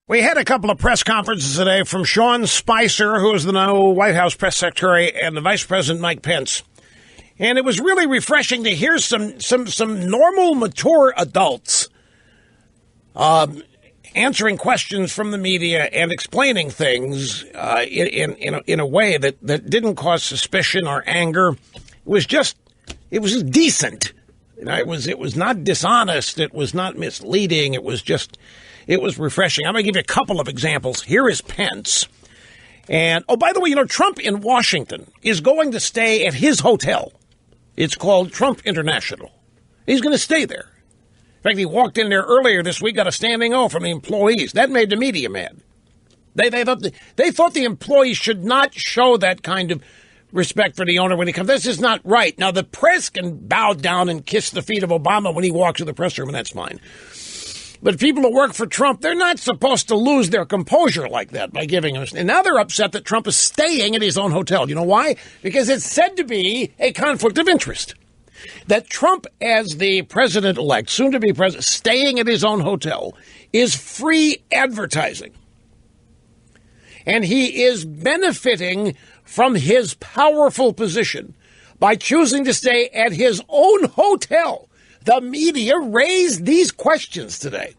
We had a couple of press conferences today from Sean Spicer, who is the now White House press secretary, and the Vice President Mike Pence. And it was really refreshing to hear some normal, mature adults answering questions from the media and explaining things in a way that didn't cause suspicion or anger. It was just decent. You know, it was not dishonest. It was not misleading. It was refreshing. I'm going to give you a couple of examples. Here is Pence. And, oh, by the way, Trump in Washington is going to stay at his hotel. It's called Trump International. He's going to stay there. In fact, he walked in there earlier this week, got a standing O from the employees. That made the media mad. They thought the employees should not show that kind of respect for the owner when he comes. This is not right. Now, the press can bow down and kiss the feet of Obama when he walks to the press room, and that's fine. But people who work for Trump, they're not supposed to lose their composure like that by giving him. And now they're upset that Trump is staying at his own hotel. You know why? Because it's said to be a conflict of interest. That Trump, as the president-elect, soon-to-be president, staying at his own hotel, is free advertising. And he is benefiting from his powerful position by choosing to stay at his own hotel. The media raised these questions today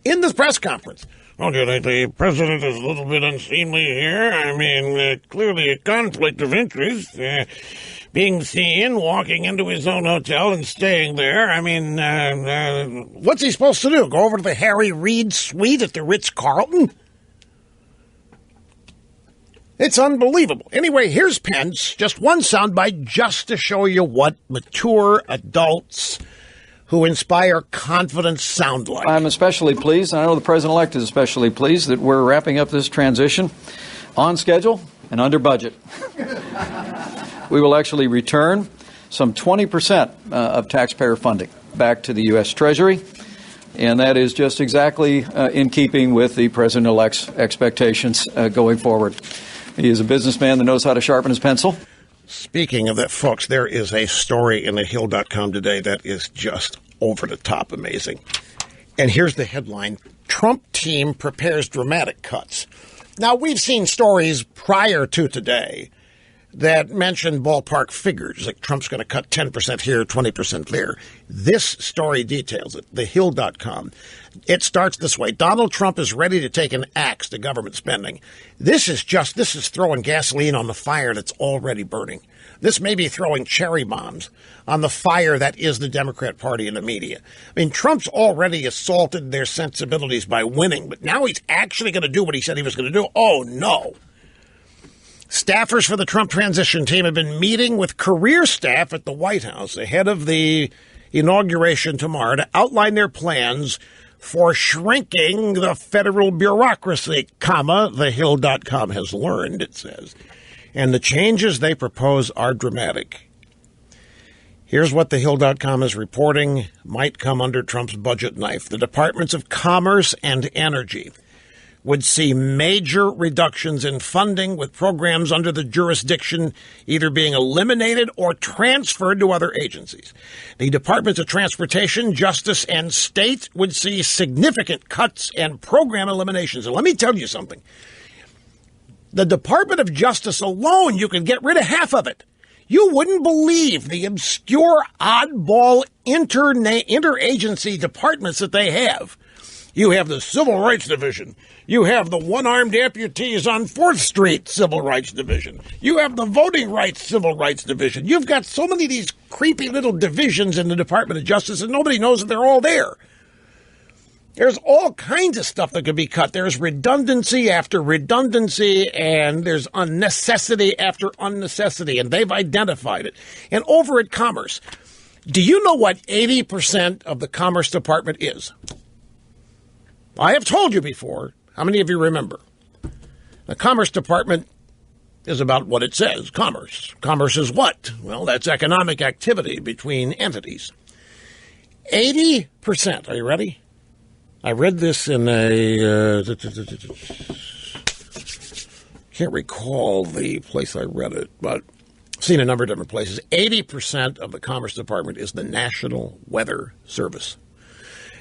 in this press conference. Oh, do you think the president is a little bit unseemly here? I mean, clearly a conflict of interest. Being seen walking into his own hotel and staying there. I mean, what's he supposed to do? Go over to the Harry Reid suite at the Ritz-Carlton? It's unbelievable. Anyway, here's Pence, just one soundbite just to show you what mature adults who inspire confidence sound like. I'm especially pleased, and I know the president-elect is especially pleased, that we're wrapping up this transition on schedule and under budget. We will actually return some 20% of taxpayer funding back to the U.S. Treasury, and that is just exactly in keeping with the president-elect's expectations going forward. He is a businessman that knows how to sharpen his pencil. Speaking of that, folks, there is a story in the Hill.com today that is just over the top amazing. And here's the headline: Trump team prepares dramatic cuts. Now, we've seen stories prior to today that mention ballpark figures, like Trump's going to cut 10% here, 20% there. This story details it, thehill.com. It starts this way: Donald Trump is ready to take an axe to government spending. This is throwing gasoline on the fire that's already burning. This may be throwing cherry bombs on the fire that is the Democrat Party and the media. I mean, Trump's already assaulted their sensibilities by winning, but now he's actually going to do what he said he was going to do. Oh, no. Staffers for the Trump transition team have been meeting with career staff at the White House ahead of the inauguration tomorrow to outline their plans for shrinking the federal bureaucracy, thehill.com has learned, it says. And the changes they propose are dramatic. Here's what thehill.com is reporting might come under Trump's budget knife. The Departments of Commerce and Energy would see major reductions in funding, with programs under the jurisdiction either being eliminated or transferred to other agencies. The Departments of Transportation, Justice, and State would see significant cuts and program eliminations. And let me tell you something. The Department of Justice alone, you could get rid of half of it. You wouldn't believe the obscure, oddball interagency departments that they have. You have the Civil Rights Division. You have the one-armed amputees on 4th Street Civil Rights Division. You have the Voting Rights Civil Rights Division. You've got so many of these creepy little divisions in the Department of Justice, and nobody knows that they're all there. There's all kinds of stuff that could be cut. There's redundancy after redundancy, and there's unnecessity after unnecessity, and they've identified it. And over at Commerce, do you know what 80% of the Commerce Department is? I have told you before. How many of you remember? The Commerce Department is about what it says, commerce. Commerce is what? Well, that's economic activity between entities. 80%, are you ready? I read this in a, can't recall the place I read it, but I've seen a number of different places. 80% of the Commerce Department is the National Weather Service.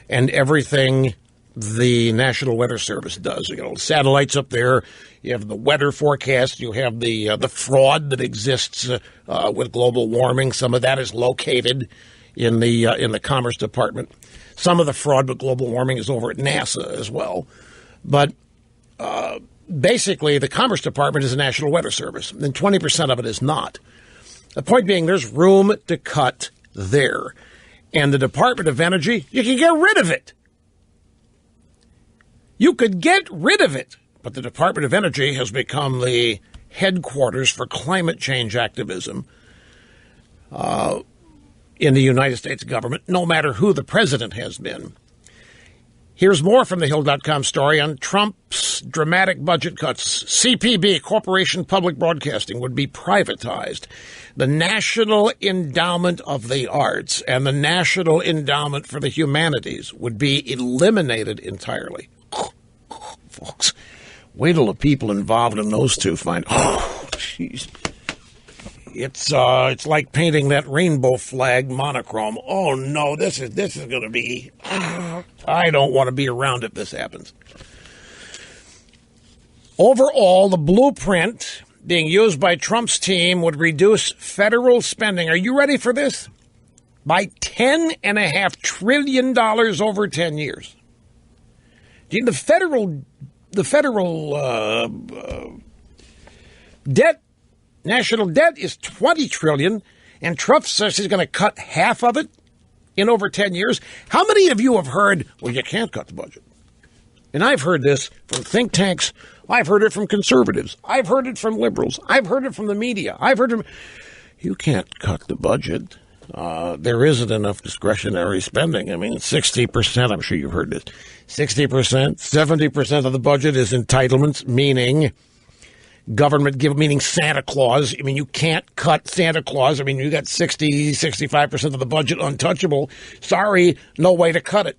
And everything the National Weather Service does. You know, satellites up there. You have the weather forecast. You have the fraud that exists with global warming. Some of that is located in the Commerce Department. Some of the fraud with global warming is over at NASA as well. But basically, the Commerce Department is a National Weather Service, and 20% of it is not. The point being, there's room to cut there. And the Department of Energy, you can get rid of it. You could get rid of it. But the Department of Energy has become the headquarters for climate change activism in the United States government, no matter who the president has been. Here's more from the Hill.com story on Trump's dramatic budget cuts. CPB, Corporation Public Broadcasting, would be privatized. The National Endowment of the Arts and the National Endowment for the Humanities would be eliminated entirely. Folks, wait till the people involved in those two find, oh, jeez. It's like painting that rainbow flag monochrome. Oh no, this is going to be. I don't want to be around if this happens. Overall, the blueprint being used by Trump's team would reduce federal spending. Are you ready for this? By $10.5 trillion over 10 years. The federal debt. National debt is $20 trillion, and Trump says he's going to cut half of it in over 10 years. How many of you have heard, well, you can't cut the budget? And I've heard this from think tanks. I've heard it from conservatives. I've heard it from liberals. I've heard it from the media. I've heard it from, you can't cut the budget. There isn't enough discretionary spending. I mean, 60%, I'm sure you've heard this, 60%, 70% of the budget is entitlements, meaning government meaning Santa Claus. I mean, you can't cut Santa Claus. I mean, you got 65% of the budget untouchable. Sorry, no way to cut it.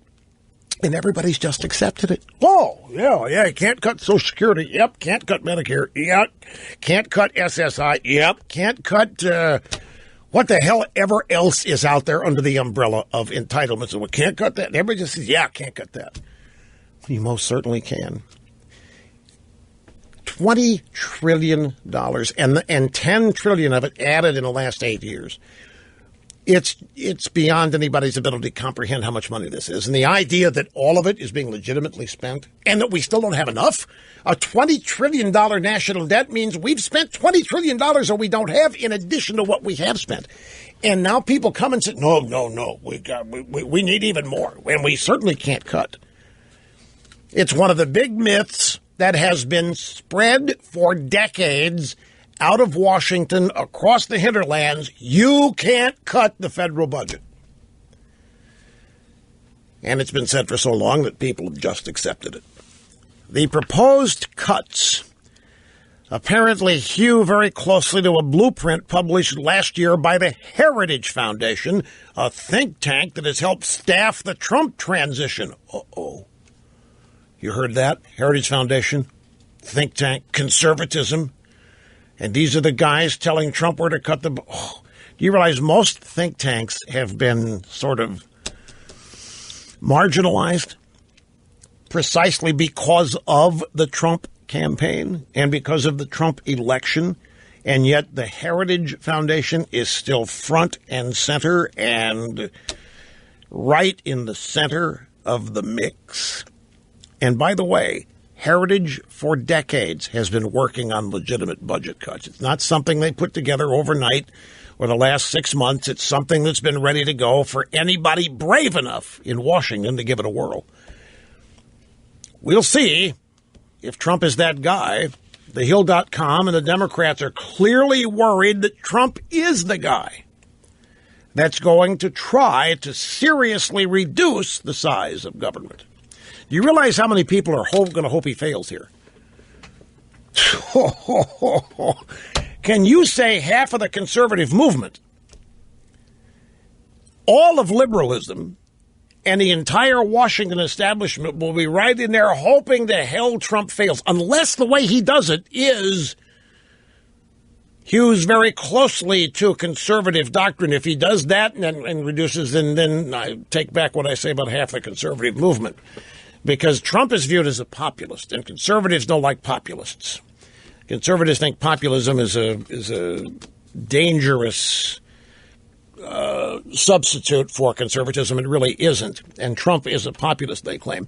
And everybody's just accepted it. Oh, yeah, you can't cut Social Security. Yep, can't cut Medicare. Yep, can't cut SSI. Yep, can't cut what the hell ever else is out there under the umbrella of entitlements. And we can't cut that. And everybody just says, yeah, can't cut that. You most certainly can. $20 trillion and $10 trillion of it added in the last 8 years. It's beyond anybody's ability to comprehend how much money this is. And the idea that all of it is being legitimately spent and that we still don't have enough, a $20 trillion national debt means we've spent $20 trillion or we don't have in addition to what we have spent. And now people come and say, no, we need even more. And we certainly can't cut. It's one of the big myths that has been spread for decades out of Washington across the hinterlands. You can't cut the federal budget. And it's been said for so long that people have just accepted it. The proposed cuts apparently hew very closely to a blueprint published last year by the Heritage Foundation, a think tank that has helped staff the Trump transition. Uh-oh. You heard that? Heritage Foundation, think tank, conservatism. And these are the guys telling Trump where to cut the... Oh, do you realize most think tanks have been sort of marginalized precisely because of the Trump campaign and because of the Trump election? And yet the Heritage Foundation is still front and center and right in the center of the mix. And by the way, Heritage for decades has been working on legitimate budget cuts. It's not something they put together overnight or the last 6 months. It's something that's been ready to go for anybody brave enough in Washington to give it a whirl. We'll see if Trump is that guy. TheHill.com and the Democrats are clearly worried that Trump is the guy that's going to try to seriously reduce the size of government. Do you realize how many people are going to hope he fails here? Can you say half of the conservative movement, all of liberalism, and the entire Washington establishment will be right in there hoping the hell Trump fails, unless the way he does it is hews very closely to conservative doctrine. If he does that and reduces, then I take back what I say about half the conservative movement. because Trump is viewed as a populist, and conservatives don't like populists. Conservatives think populism is a dangerous substitute for conservatism. It really isn't. And Trump is a populist, they claim.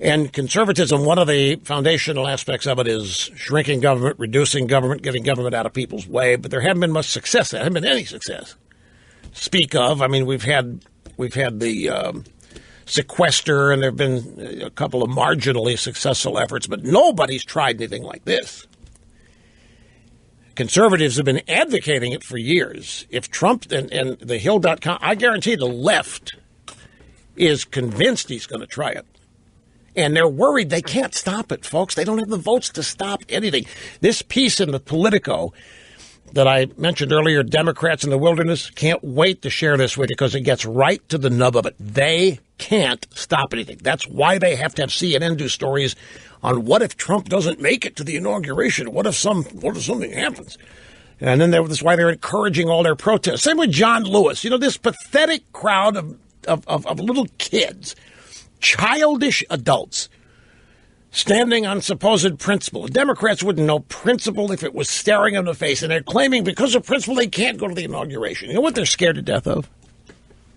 And conservatism, one of the foundational aspects of it is shrinking government, reducing government, getting government out of people's way. But there hasn't been much success. There hasn't been any success. Speak of, I mean, we've had the sequester, and there have been a couple of marginally successful efforts, but nobody's tried anything like this. Conservatives have been advocating it for years. If Trump and the Hill.com, I guarantee the left is convinced he's going to try it. And they're worried they can't stop it, folks. They don't have the votes to stop anything. This piece in the Politico that I mentioned earlier, Democrats in the Wilderness, can't wait to share this with you because it gets right to the nub of it. They can't stop anything. That's why they have to have CNN do stories on what if Trump doesn't make it to the inauguration? What if something happens? And then that's why they're encouraging all their protests. Same with John Lewis. You know, this pathetic crowd of little kids, childish adults, standing on supposed principle. Democrats wouldn't know principle if it was staring them in the face. And they're claiming because of principle they can't go to the inauguration. You know what they're scared to death of?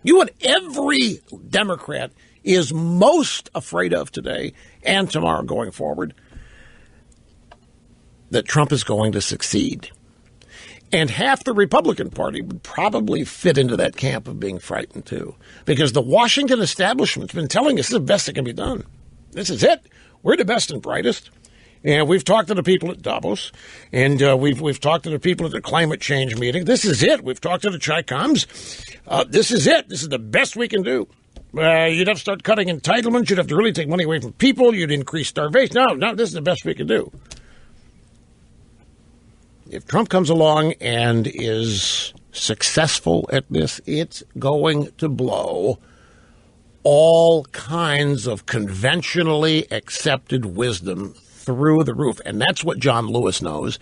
You know what every Democrat is most afraid of today and tomorrow going forward? That Trump is going to succeed. And half the Republican Party would probably fit into that camp of being frightened, too. Because the Washington establishment's been telling us this is the best that can be done. This is it. We're the best and brightest. And we've talked to the people at Davos, and we've talked to the people at the climate change meeting. This is it. We've talked to the Chi-Coms. This is it. This is the best we can do. You'd have to start cutting entitlements. You'd have to really take money away from people. You'd increase starvation. No, this is the best we can do. If Trump comes along and is successful at this, it's going to blow all kinds of conventionally accepted wisdom through the roof. And that's what John Lewis knows.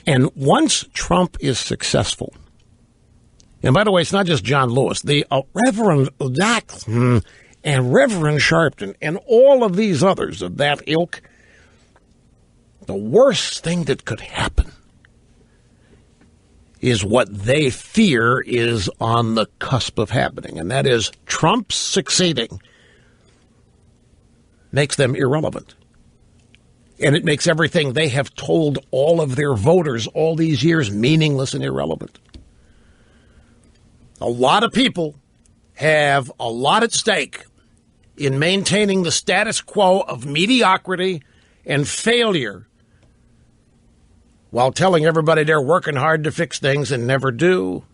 And once Trump is successful, and by the way, it's not just John Lewis, the Reverend Jackson and Reverend Sharpton and all of these others of that ilk, the worst thing that could happen is what they fear is on the cusp of happening, and that is Trump succeeding makes them irrelevant. And it makes everything they have told all of their voters all these years meaningless and irrelevant. A lot of people have a lot at stake in maintaining the status quo of mediocrity and failure while telling everybody they're working hard to fix things and never do.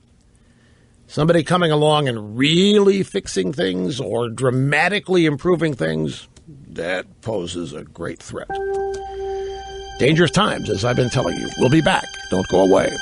Somebody coming along and really fixing things or dramatically improving things, that poses a great threat. Dangerous times, as I've been telling you. We'll be back. Don't go away.